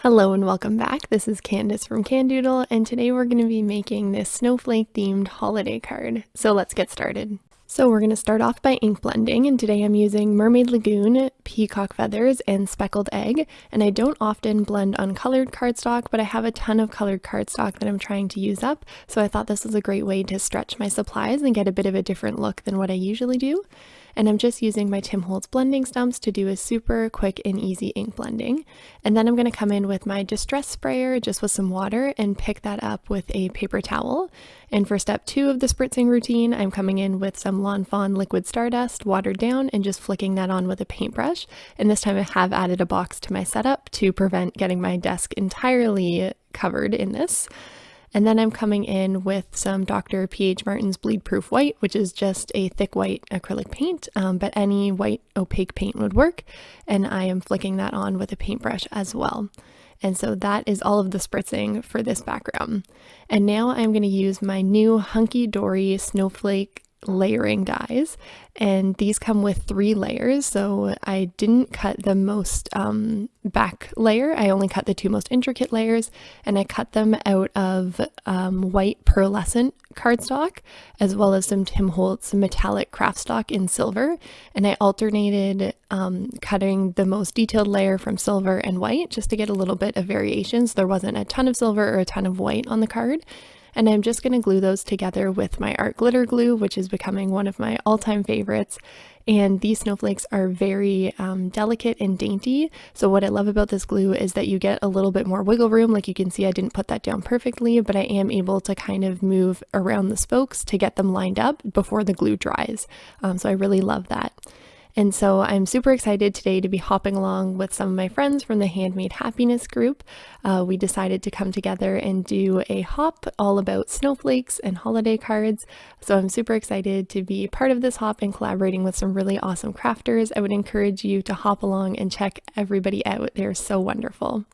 Hello and welcome back. This is Candace from Candoodle, and today we're going to be making this snowflake themed holiday card. So let's get started. So we're going to start off by ink blending, and today I'm using Mermaid Lagoon, Peacock feathers, and Speckled egg. And I don't often blend uncolored cardstock, but I have a ton of colored cardstock that I'm trying to use up, so I thought this was a great way to stretch my supplies and get a bit of a different look than what I usually do. And I'm just using my Tim Holtz blending stumps to do a super quick and easy ink blending. And then I'm going to come in with my distress sprayer just with some water and pick that up with a paper towel. And for step 2 of the spritzing routine, I'm coming in with some Fawn liquid Stardust watered down and just flicking that on with a paintbrush. And this time I have added a box to my setup to prevent getting my desk entirely covered in this. And then I'm coming in with some Dr. P.H. Martin's Bleed Proof White, which is just a thick white acrylic paint, but any white opaque paint would work. And I am flicking that on with a paintbrush as well. And so that is all of the spritzing for this background. And now I'm going to use my new Hunkydory Snowflake layering dies, and these come with 3 layers, so I didn't cut the most back layer. I only cut the 2 most intricate layers, and I cut them out of white pearlescent cardstock as well as some Tim Holtz metallic Kraft stock in silver, and I alternated cutting the most detailed layer from silver and white just to get a little bit of variation, so there wasn't a ton of silver or a ton of white on the card. And I'm just going to glue those together with my art glitter glue, which is becoming one of my all-time favorites. And these snowflakes are very delicate and dainty. So what I love about this glue is that you get a little bit more wiggle room. Like you can see, I didn't put that down perfectly, but I am able to kind of move around the spokes to get them lined up before the glue dries. So I really love that. And so I'm super excited today to be hopping along with some of my friends from the Handmade Happiness group. We decided to come together and do a hop all about snowflakes and holiday cards. So I'm super excited to be part of this hop and collaborating with some really awesome crafters. I would encourage you to hop along and check everybody out. They're so wonderful.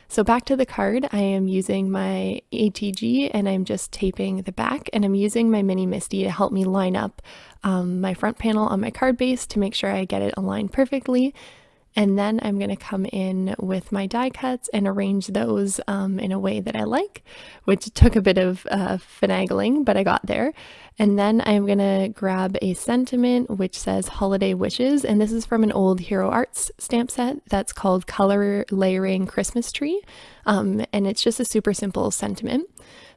So back to the card, I am using my ATG and I'm just taping the back, and I'm using my mini misti to help me line up my front panel on my card base to make sure I get it aligned perfectly. And then I'm going to come in with my die cuts and arrange those in a way that I like, which took a bit of finagling, but I got there. And then I'm going to grab a sentiment which says Holiday Wishes, and this is from an old Hero Arts stamp set that's called Color Layering Christmas Tree, and it's just a super simple sentiment.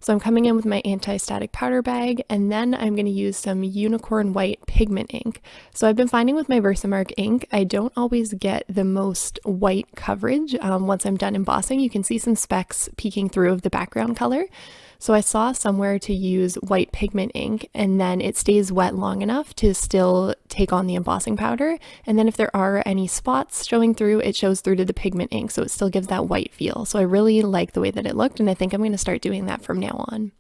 So I'm coming in with my anti-static powder bag, and then I'm going to use some unicorn white pigment ink. So I've been finding with my Versamark ink, I don't always get the most white coverage once I'm done embossing. You can see some specks peeking through of the background color. So I saw somewhere to use white pigment ink, and then it stays wet long enough to still take on the embossing powder. And then if there are any spots showing through, it shows through to the pigment ink, so it still gives that white feel. So I really like the way that it looked, and I think I'm going to start doing that from now on.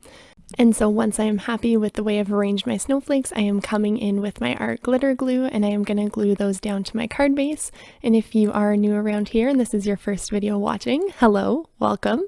And so once I am happy with the way I've arranged my snowflakes, I am coming in with my art glitter glue, and I am going to glue those down to my card base. And if you are new around here and this is your first video watching, hello, welcome.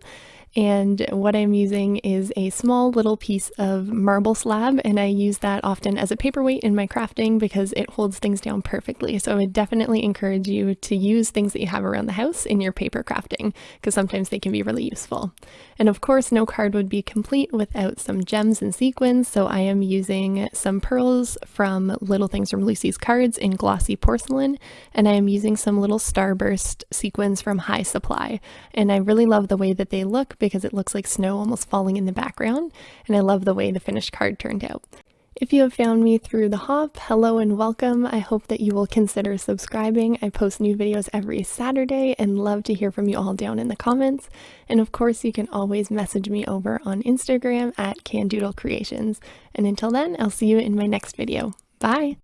And what I'm using is a small little piece of marble slab, and I use that often as a paperweight in my crafting because it holds things down perfectly. So I would definitely encourage you to use things that you have around the house in your paper crafting, because sometimes they can be really useful. And of course, no card would be complete without some gems and sequins, so I am using some pearls from Little Things from Lucy's Cards in glossy porcelain, and I am using some little starburst sequins from High Supply. And I really love the way that they look, because it looks like snow almost falling in the background, and I love the way the finished card turned out. If you have found me through the hop, hello and welcome. I hope that you will consider subscribing. I post new videos every Saturday and love to hear from you all down in the comments. And of course, you can always message me over on Instagram at Candoodle Creations. And until then, I'll see you in my next video. Bye!